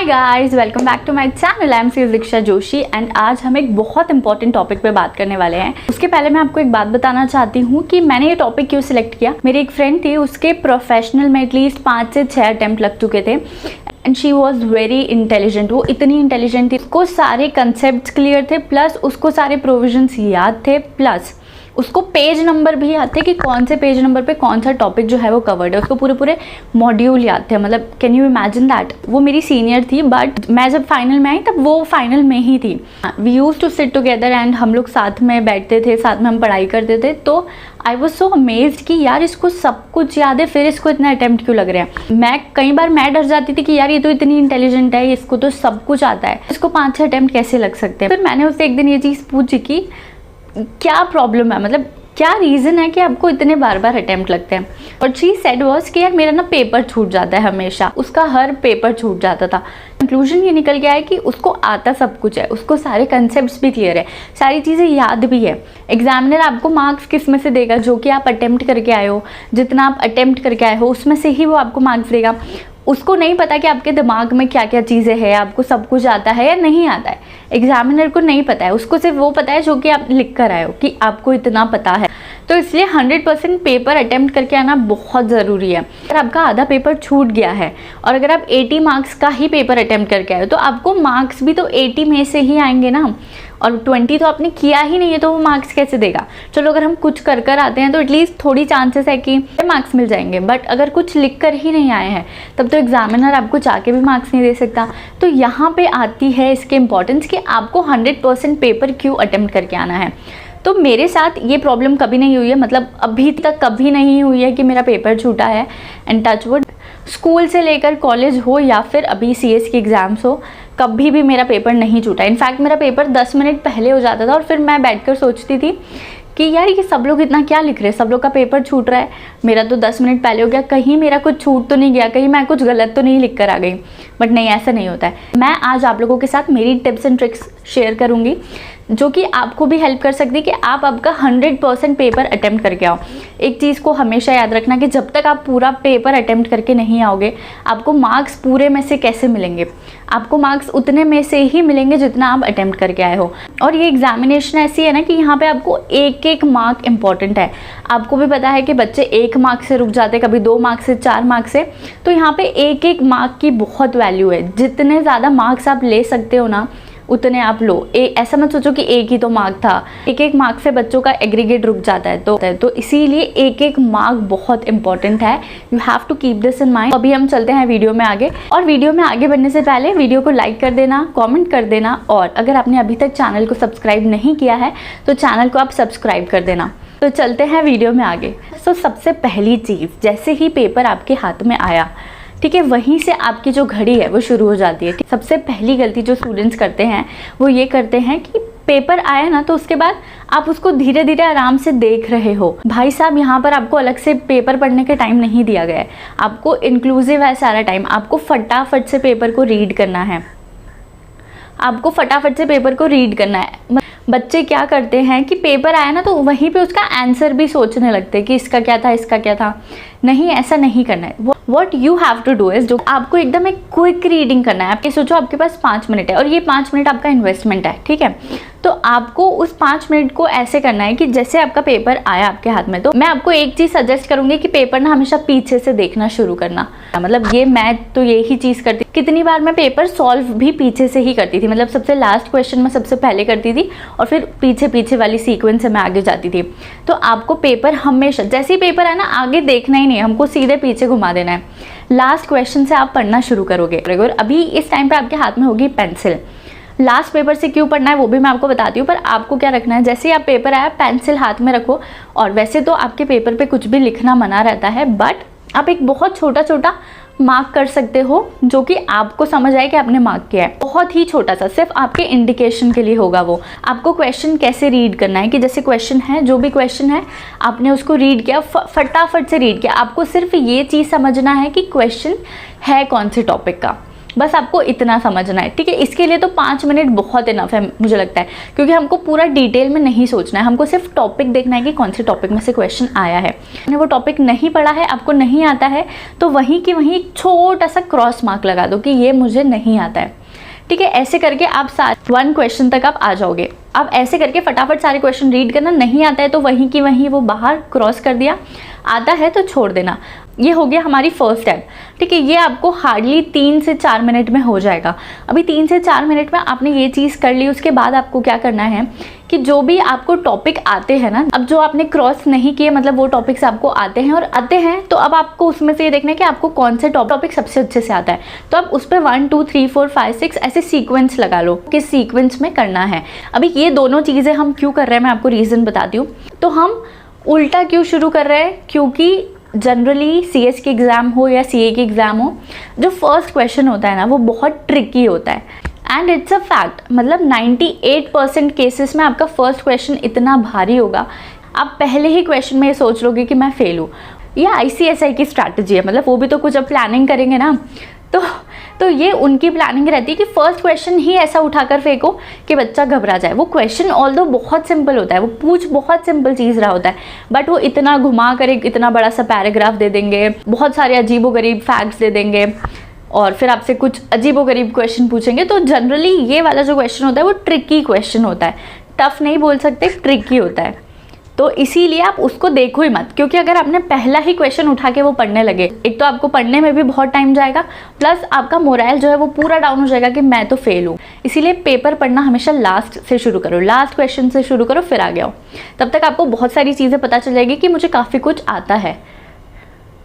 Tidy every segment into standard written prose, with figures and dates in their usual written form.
Hi guys, welcome back to my channel. I am C Diksha Joshi and आज हम एक बहुत इंपॉर्टेंट टॉपिक पे बात करने वाले हैं। उसके पहले मैं आपको एक बात बताना चाहती हूँ कि मैंने ये टॉपिक क्यों सिलेक्ट किया। मेरी एक फ्रेंड थी, उसके प्रोफेशनल में एटलीस्ट 5 से 6 अटेम्प्ट लग चुके थे and she was very intelligent. वो इतनी इंटेलिजेंट थी, उसको सारे कंसेप्ट क्लियर थे, प्लस उसको सारे प्रोविजंस याद थे, प्लस उसको पेज नंबर भी याद थे कि कौन से पेज नंबर पे कौन सा टॉपिक जो है वो कवर्ड है। उसको पूरे पूरे मॉड्यूल याद थे। मतलब कैन यू इमेजिन दैट। वो मेरी सीनियर थी, बट मैं जब फाइनल में आई तब वो फाइनल में ही थी। We use to sit together and हम लोग साथ में बैठते थे, साथ में हम पढ़ाई करते थे। तो आई वॉज सो अमेज्ड कि यार इसको सब कुछ याद है, फिर इसको इतना अटेम्प्ट क्यों लग रहे हैं। मैं कई बार मैं डर जाती थी कि यार ये तो इतनी इंटेलिजेंट है, इसको तो सब कुछ आता है, इसको 5-6 अटेम्प्ट कैसे लग सकते हैं। फिर मैंने उससे एक दिन ये चीज़ पूछी कि क्या प्रॉब्लम है, मतलब क्या रीज़न है कि आपको इतने बार बार अटेम्प्ट लगते हैं। और शी सेड वाज कि यार मेरा ना पेपर छूट जाता है हमेशा। उसका हर पेपर छूट जाता था। कंक्लूजन ये निकल गया है कि उसको आता सब कुछ है, उसको सारे कंसेप्ट्स भी क्लियर है, सारी चीज़ें याद भी है। एग्जामिनर आपको मार्क्स किस में से देगा, जो कि आप अटेम्प्ट करके आए हो, जितना आप अटेम्प्ट करके आए हो उसमें से ही वो आपको मार्क्स देगा। उसको नहीं पता कि आपके दिमाग में क्या क्या चीज़ें हैं, आपको सब कुछ आता है या नहीं आता है। एग्जामिनर को नहीं पता है, उसको सिर्फ वो पता है जो कि आप लिख कर आए हो कि आपको इतना पता है। तो इसलिए 100% पेपर अटेम्प्ट करके आना बहुत ज़रूरी है। अगर आपका आधा पेपर छूट गया है और अगर आप 80 मार्क्स का ही पेपर अटेम्प्ट करके आए हो तो आपको मार्क्स भी तो 80 में से ही आएंगे ना। और 20 तो आपने किया ही नहीं है, तो वो मार्क्स कैसे देगा। चलो अगर हम कुछ कर कर आते हैं तो एटलीस्ट थोड़ी चांसेस है कि मार्क्स मिल जाएंगे, बट अगर कुछ लिख कर ही नहीं आए हैं तब तो एग्जामिनर आपको चाह के भी मार्क्स नहीं दे सकता। तो यहाँ पे आती है इसकी इंपॉर्टेंस कि आपको 100% पेपर क्यों अटेम्प्ट करके आना है। तो मेरे साथ ये प्रॉब्लम कभी नहीं हुई है, मतलब अभी तक कभी नहीं हुई है कि मेरा पेपर छूटा है। एंड टचवुड, स्कूल से लेकर कॉलेज हो या फिर अभी CS की एग्ज़ाम्स हो, कभी भी मेरा पेपर नहीं छूटा। इनफैक्ट मेरा पेपर 10 मिनट पहले हो जाता था और फिर मैं बैठकर सोचती थी कि यार ये सब लोग इतना क्या लिख रहे हैं, सब लोग का पेपर छूट रहा है, मेरा तो 10 मिनट पहले हो गया, कहीं मेरा कुछ छूट तो नहीं गया, कहीं मैं कुछ गलत तो नहीं लिख कर आ गई। बट नहीं, ऐसा नहीं होता है। मैं आज आप लोगों के साथ मेरी टिप्स एंड ट्रिक्स शेयर करूँगी जो कि आपको भी हेल्प कर सकती है कि आप आपका 100% पेपर अटेम्प्ट करके आओ। एक चीज़ को हमेशा याद रखना कि जब तक आप पूरा पेपर अटेम्प्ट करके नहीं आओगे, आपको मार्क्स पूरे में से कैसे मिलेंगे। आपको मार्क्स उतने में से ही मिलेंगे जितना आप अटेम्प्ट करके आए हो। और ये एग्जामिनेशन ऐसी है ना कि यहाँ पे आपको एक एक मार्क इंपॉर्टेंट है। आपको भी पता है कि बच्चे 1 मार्क से रुक जाते हैं, कभी 2 मार्क से, 4 मार्क से। तो यहाँ पे एक एक मार्क की बहुत वैल्यू है। जितने ज़्यादा मार्क्स आप ले सकते हो ना उतने आप लो। ऐसा मत सोचो कि एक ही तो मार्क था। एक एक मार्क से बच्चों का एग्रीगेट रुक जाता है। तो इसीलिए एक एक मार्क बहुत इंपॉर्टेंट है। You have to keep this in mind. अभी हम चलते हैं वीडियो में आगे। और वीडियो में आगे बढ़ने से पहले वीडियो को लाइक कर देना, कमेंट कर देना, और अगर आपने अभी तक चैनल को सब्सक्राइब नहीं किया है तो चैनल को आप सब्सक्राइब कर देना। तो चलते हैं वीडियो में आगे। तो सबसे पहली चीज़, जैसे ही पेपर आपके हाथ में आया, ठीक है, वहीं से आपकी जो घड़ी है वो शुरू हो जाती है। सबसे पहली गलती जो स्टूडेंट्स करते हैं वो ये करते हैं कि पेपर आया ना तो उसके बाद आप उसको धीरे धीरे आराम से देख रहे हो। भाई साहब, यहाँ पर आपको अलग से पेपर पढ़ने का टाइम नहीं दिया गया है। आपको इंक्लूसिव है सारा टाइम। आपको फटाफट से पेपर को रीड करना है। आपको फटाफट से पेपर को रीड करना है। बच्चे क्या करते हैं कि पेपर आया ना तो वहीं पे उसका आंसर भी सोचने लगते हैं कि इसका क्या था, इसका क्या था। नहीं, ऐसा नहीं करना है। What you have to do is, जो आपको एकदम एक क्विक रीडिंग करना है। आपके सोचो आपके पास 5 मिनट है और ये 5 मिनट आपका इन्वेस्टमेंट है, ठीक है। तो आपको उस 5 मिनट को ऐसे करना है कि जैसे आपका पेपर आया आपके हाथ में, तो मैं आपको एक चीज़ सजेस्ट करूंगी कि पेपर ना हमेशा पीछे से देखना शुरू करना। मतलब ये मैं तो यही चीज़ करती। कितनी बार मैं पेपर सॉल्व भी पीछे से ही करती थी। मतलब सबसे लास्ट क्वेश्चन मैं सबसे पहले करती थी और फिर पीछे पीछे वाली सीक्वेंस से मैं आगे जाती थी। तो आपको पेपर हमेशा, जैसे ही पेपर है ना, आगे देखना ही नहीं, हमको सीधे पीछे घुमा देना है। लास्ट क्वेश्चन से आप पढ़ना शुरू करोगे। और अभी इस टाइम पे आपके हाथ में होगी पेंसिल। लास्ट पेपर से क्यों पढ़ना है वो भी मैं आपको बताती हूँ, पर आपको क्या रखना है, जैसे ही आप पेपर आया पेंसिल हाथ में रखो। और वैसे तो आपके पेपर पे कुछ भी लिखना मना रहता है, बट आप एक बहुत छोटा छोटा मार्क कर सकते हो जो कि आपको समझ आए कि आपने मार्क किया है। बहुत ही छोटा सा, सिर्फ आपके इंडिकेशन के लिए होगा वो। आपको क्वेश्चन कैसे रीड करना है कि जैसे क्वेश्चन है, जो भी क्वेश्चन है आपने उसको रीड किया, फटाफट से रीड किया। आपको सिर्फ ये चीज़ समझना है कि क्वेश्चन है कौन से टॉपिक का। बस आपको इतना समझना है, ठीक है। इसके लिए तो 5 मिनट बहुत इनफ है मुझे लगता है, क्योंकि हमको पूरा डिटेल में नहीं सोचना है, हमको सिर्फ टॉपिक देखना है कि कौन से टॉपिक में से क्वेश्चन आया है। आपने वो टॉपिक नहीं पढ़ा है, आपको नहीं आता है, तो वहीं की वहीं एक छोटा सा क्रॉस मार्क लगा दो कि ये मुझे नहीं आता है, ठीक है। ऐसे करके आप 1 क्वेश्चन तक आप आ जाओगे। अब ऐसे करके फटाफट सारे क्वेश्चन रीड करना, नहीं आता है तो वहीं की वहीं वो बाहर क्रॉस कर दिया, आता है तो छोड़ देना। ये हो गया हमारी फर्स्ट स्टेप, ठीक है। ये आपको हार्डली 3 से 4 मिनट में हो जाएगा। अभी 3 से 4 मिनट में आपने ये चीज़ कर ली, उसके बाद आपको क्या करना है कि जो भी आपको टॉपिक आते हैं ना, अब जो आपने क्रॉस नहीं किए, मतलब वो टॉपिक्स आपको आते हैं और आते हैं, तो अब आपको उसमें से ये देखना है कि आपको कौन से टॉपिक सबसे अच्छे से आता है। तो अब उस पर 1 2 3 4 5 6 ऐसे सीक्वेंस लगा लो, किस सीक्वेंस में करना है। अभी ये दोनों चीज़ें हम क्यों कर रहे हैं मैं आपको रीज़न बताती हूँ। तो हम उल्टा क्यों शुरू कर रहे हैं, क्योंकि जनरली CS के एग्ज़ाम हो या CA के एग्ज़ाम हो, जो फर्स्ट क्वेश्चन होता है ना वो बहुत ट्रिकी होता है। एंड इट्स अ फैक्ट, मतलब 98% केसेस में आपका फर्स्ट क्वेश्चन इतना भारी होगा, आप पहले ही क्वेश्चन में ये सोच लोगे कि मैं फेल हूँ। ये ICSI की स्ट्रैटेजी है, मतलब वो भी तो कुछ अब प्लानिंग करेंगे ना, तो ये उनकी प्लानिंग रहती है कि फर्स्ट क्वेश्चन ही ऐसा उठाकर फेंको कि बच्चा घबरा जाए। वो क्वेश्चन ऑल्दो बहुत सिंपल होता है, वो पूछ बहुत सिंपल चीज़ रहा होता है, बट वो इतना घुमा कर एक इतना बड़ा सा पैराग्राफ दे देंगे, बहुत सारे अजीबोगरीब फैक्ट्स दे देंगे और फिर आपसे कुछ अजीबोगरीब क्वेश्चन पूछेंगे। तो जनरली ये वाला जो क्वेश्चन होता है वो ट्रिकी क्वेश्चन होता है, टफ नहीं बोल सकते, ट्रिकी होता है। तो इसीलिए आप उसको देखो ही मत, क्योंकि अगर आपने पहला ही क्वेश्चन उठा के वो पढ़ने लगे, एक तो आपको पढ़ने में भी बहुत टाइम जाएगा, प्लस आपका मोरल जो है वो पूरा डाउन हो जाएगा कि मैं तो फेल हूँ। इसीलिए पेपर पढ़ना हमेशा लास्ट से शुरू करो, लास्ट क्वेश्चन से शुरू करो, फिर आगे आओ। तब तक आपको बहुत सारी चीज़ें पता चल जाएगी कि मुझे काफ़ी कुछ आता है।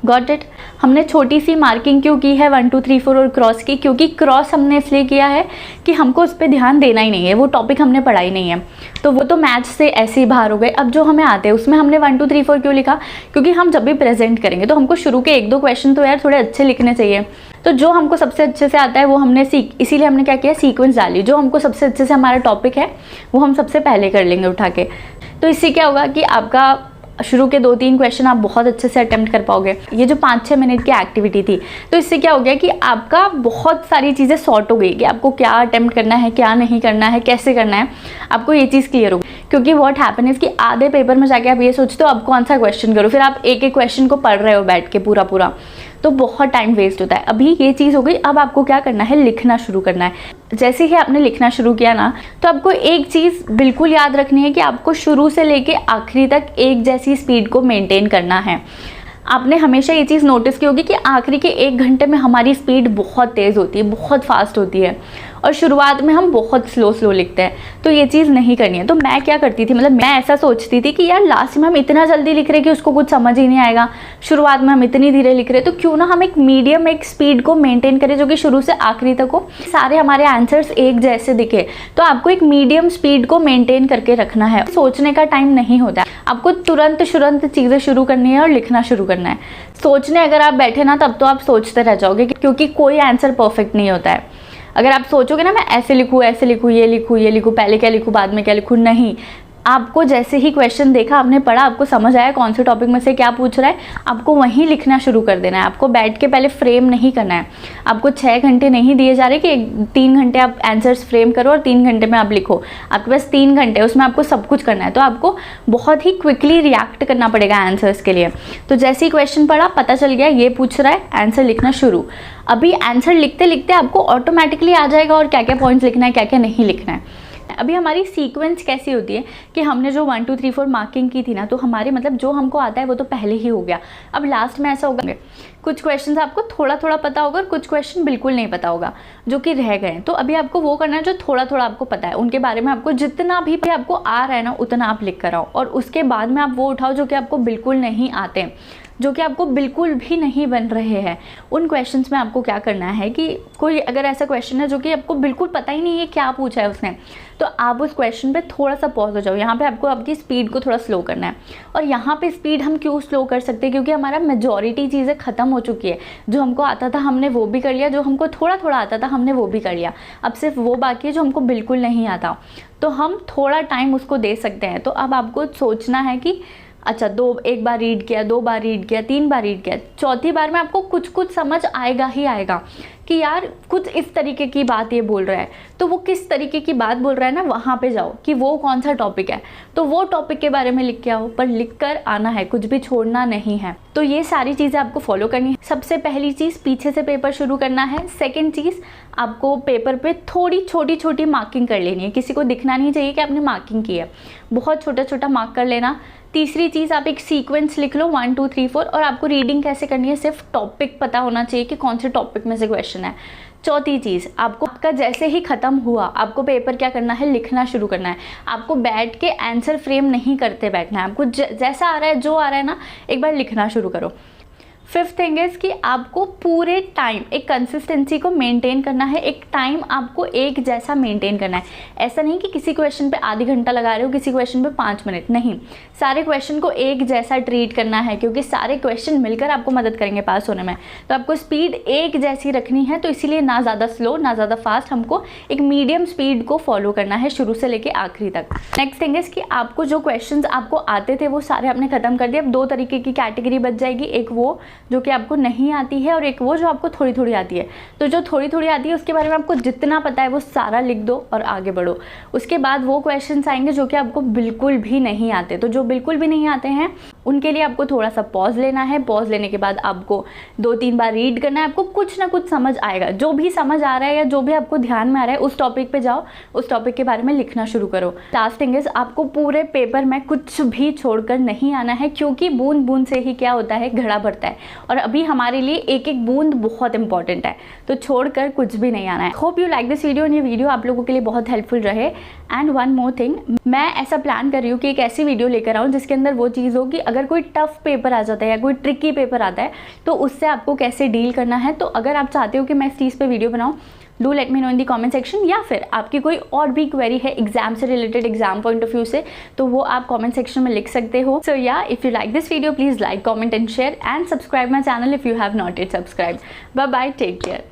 Got it. हमने छोटी सी मार्किंग क्यों की है 1 2 3 4 और क्रॉस की, क्योंकि क्रॉस हमने इसलिए किया है कि हमको उस पर ध्यान देना ही नहीं है, वो टॉपिक हमने पढ़ा ही नहीं है, तो वो तो मैथ्स से ऐसे ही बाहर हो गए। अब जो हमें आते हैं उसमें हमने 1 2 3 4 क्यों लिखा, क्योंकि हम जब भी प्रेजेंट करेंगे तो हमको शुरू के 1-2 क्वेश्चन तो यार थोड़े अच्छे लिखने चाहिए। तो जो हमको सबसे अच्छे से आता है वो हमने इसीलिए हमने क्या किया, सीक्वेंस डाली। जो हमको सबसे अच्छे से हमारा टॉपिक है वो हम सबसे पहले कर लेंगे उठा के। तो इससे क्या होगा कि आपका शुरू के 2-3 क्वेश्चन आप बहुत अच्छे से अटेम्प्ट कर पाओगे। ये जो 5-6 मिनट की एक्टिविटी थी, तो इससे क्या हो गया कि आपका बहुत सारी चीज़ें सॉर्ट हो गई कि आपको क्या अटेम्प्ट करना है, क्या नहीं करना है, कैसे करना है, आपको ये चीज़ क्लियर होगी। क्योंकि व्हाट हैपन इज कि आधे पेपर में जाके आप ये सोचते हो अब कौन सा क्वेश्चन करो, फिर आप एक एक क्वेश्चन को पढ़ रहे हो बैठ के पूरा, तो बहुत टाइम वेस्ट होता है। अभी ये चीज़ हो गई, अब आपको क्या करना है, लिखना शुरू करना है। जैसे ही आपने लिखना शुरू किया ना, तो आपको एक चीज़ बिल्कुल याद रखनी है कि आपको शुरू से लेके आखिरी तक एक जैसी स्पीड को मेंटेन करना है। आपने हमेशा ये चीज़ नोटिस की होगी कि आखिरी के 1 घंटे में हमारी स्पीड बहुत तेज़ होती है, बहुत फास्ट होती है, और शुरुआत में हम बहुत स्लो लिखते हैं। तो ये चीज़ नहीं करनी है। तो मैं क्या करती थी, मतलब मैं ऐसा सोचती थी कि यार लास्ट में हम इतना जल्दी लिख रहे हैं कि उसको कुछ समझ ही नहीं आएगा, शुरुआत में हम इतनी धीरे लिख रहे हैं, तो क्यों ना हम एक मीडियम एक स्पीड को मेंटेन करें जो कि शुरू से आखिरी तक हो, सारे हमारे आंसर्स एक जैसे दिखे। तो आपको एक मीडियम स्पीड को मेंटेन करके रखना है। सोचने का टाइम नहीं होता है, आपको तुरंत चीज़ें शुरू करनी है और लिखना शुरू करना है। सोचने अगर आप बैठे ना, तब तो आप सोचते रह जाओगे, क्योंकि कोई आंसर परफेक्ट नहीं होता है। अगर आप सोचोगे ना मैं ऐसे लिखूँ, ये लिखूँ, पहले क्या लिखूँ, बाद में क्या लिखूँ, नहीं। आपको जैसे ही क्वेश्चन देखा, आपने पढ़ा, आपको समझ आया कौन से टॉपिक में से क्या पूछ रहा है, आपको वहीं लिखना शुरू कर देना है। आपको बैठ के पहले फ्रेम नहीं करना है। आपको 6 घंटे नहीं दिए जा रहे कि 3 घंटे आप आंसर्स फ्रेम करो और 3 घंटे में आप लिखो। आपके पास 3 घंटे, उसमें आपको सब कुछ करना है। तो आपको बहुत ही क्विकली रिएक्ट करना पड़ेगा आंसर्स के लिए। तो जैसे ही क्वेश्चन पढ़ा, पता चल गया ये पूछ रहा है, आंसर लिखना शुरू। अभी आंसर लिखते लिखते आपको ऑटोमेटिकली आ जाएगा और क्या क्या पॉइंट्स लिखना है, क्या क्या नहीं लिखना है। अभी हमारी सीक्वेंस कैसी होती है कि हमने जो 1 2 3 4 मार्किंग की थी ना, तो हमारे मतलब जो हमको आता है वो तो पहले ही हो गया। अब लास्ट में ऐसा होगा, कुछ क्वेश्चंस आपको थोड़ा पता होगा और कुछ क्वेश्चन बिल्कुल नहीं पता होगा जो कि रह गए। तो अभी आपको वो करना है जो थोड़ा आपको पता है, उनके बारे में आपको जितना भी आपको आ रहा है ना उतना आप लिख कर आओ, और उसके बाद में आप वो उठाओ जो कि आपको बिल्कुल नहीं आते, जो कि आपको बिल्कुल भी नहीं बन रहे हैं। उन क्वेश्चंस में आपको क्या करना है कि कोई अगर ऐसा क्वेश्चन है जो कि आपको बिल्कुल पता ही नहीं है क्या पूछा है उसने, तो आप उस क्वेश्चन पे थोड़ा सा पॉज हो जाओ। यहाँ पे आपको आपकी स्पीड को थोड़ा स्लो करना है। और यहाँ पे स्पीड हम क्यों स्लो कर सकते हैं, क्योंकि हमारा मेजॉरिटी चीज़ें ख़त्म हो चुकी है। जो हमको आता था हमने वो भी कर लिया, जो हमको थोड़ा आता था हमने वो भी कर लिया। अब सिर्फ वो बाकी है जो हमको बिल्कुल नहीं आता, तो हम थोड़ा टाइम उसको दे सकते हैं। तो अब आपको सोचना है कि अच्छा, एक बार रीड किया, 2 बार रीड किया, 3 बार रीड किया, चौथी बार में आपको कुछ समझ आएगा ही आएगा। कि यार कुछ इस तरीके की बात ये बोल रहा है, तो वो किस तरीके की बात बोल रहा है ना, वहाँ पे जाओ कि वो कौन सा टॉपिक है, तो वो टॉपिक के बारे में लिख के आओ, पर लिख कर आना है, कुछ भी छोड़ना नहीं है। तो ये सारी चीज़ें आपको फॉलो करनी है। सबसे पहली चीज़, पीछे से पेपर शुरू करना है। सेकेंड चीज़, आपको पेपर पे थोड़ी छोटी छोटी मार्किंग कर लेनी है, किसी को दिखना नहीं चाहिए कि आपने मार्किंग की है, बहुत छोटा छोटा मार्क कर लेना। तीसरी चीज़, आप एक सीक्वेंस लिख लो 1 2 3 4, और आपको रीडिंग कैसे करनी है, सिर्फ टॉपिक पता होना चाहिए कि कौन से टॉपिक में से क्वेश्चन है। चौथी चीज़, आपका जैसे ही ख़त्म हुआ आपको पेपर क्या करना है, लिखना शुरू करना है। आपको बैठ के आंसर फ्रेम नहीं करते बैठना है, आपको जैसा आ रहा है, जो आ रहा है ना, एक बार लिखना शुरू करो। फिफ्थ थिंग इज़ कि आपको पूरे टाइम एक कंसिस्टेंसी को मेंटेन करना है, एक टाइम आपको एक जैसा मेंटेन करना है। ऐसा नहीं कि किसी क्वेश्चन पे आधी घंटा लगा रहे हो, किसी क्वेश्चन पे 5 मिनट, नहीं, सारे क्वेश्चन को एक जैसा ट्रीट करना है, क्योंकि सारे क्वेश्चन मिलकर आपको मदद करेंगे पास होने में। तो आपको स्पीड एक जैसी रखनी है, तो इसीलिए ना ज़्यादा स्लो ना ज़्यादा फास्ट, हमको एक मीडियम स्पीड को फॉलो करना है शुरू से लेके आखिरी तक। नेक्स्ट थिंग इज़ कि आपको जो क्वेश्चन आपको आते थे वो सारे आपने खत्म कर दिए। अब 2 तरीके की कैटेगरी बच जाएगी, एक वो जो कि आपको नहीं आती है और एक वो जो आपको थोड़ी थोड़ी आती है। तो जो थोड़ी थोड़ी आती है उसके बारे में आपको जितना पता है वो सारा लिख दो और आगे बढ़ो। उसके बाद वो क्वेश्चंस आएंगे जो कि आपको बिल्कुल भी नहीं आते। तो जो बिल्कुल भी नहीं आते हैं उनके लिए आपको थोड़ा सा पॉज लेना है। पॉज लेने के बाद आपको 2-3 बार रीड करना है, आपको कुछ ना कुछ समझ आएगा। जो भी समझ आ रहा है या जो भी आपको ध्यान में आ रहा है उस टॉपिक पे जाओ, उस टॉपिक के बारे में लिखना शुरू करो। लास्ट थिंग इज, आपको पूरे पेपर में कुछ भी छोड़कर नहीं आना है, क्योंकि बूंद बूंद से ही क्या होता है, घड़ा भरता है। और अभी हमारे लिए एक एक बूंद बहुत इंपॉर्टेंट है, तो छोड़कर कुछ भी नहीं आना है। Hope you like this video, और ये वीडियो आप लोगों के लिए बहुत हेल्पफुल रहे। एंड वन मोर थिंग, मैं ऐसा प्लान कर रही हूँ कि एक ऐसी वीडियो लेकर आऊँ जिसके अंदर वो चीज़ हो कि अगर कोई टफ पेपर आ जाता है या कोई ट्रिकी पेपर आता है तो उससे आपको कैसे डील करना है। तो अगर आप चाहते हो कि मैं इस चीज़ पे वीडियो बनाऊँ, do let me know in the comment section, या फिर आपकी कोई और भी क्वेरी है एग्जाम से related, exam point of view से, तो वो आप कमेंट सेक्शन में लिख सकते हो। So yeah, if you like this video please like, comment and share, and subscribe my channel if you have not yet subscribe. Bye bye, take care.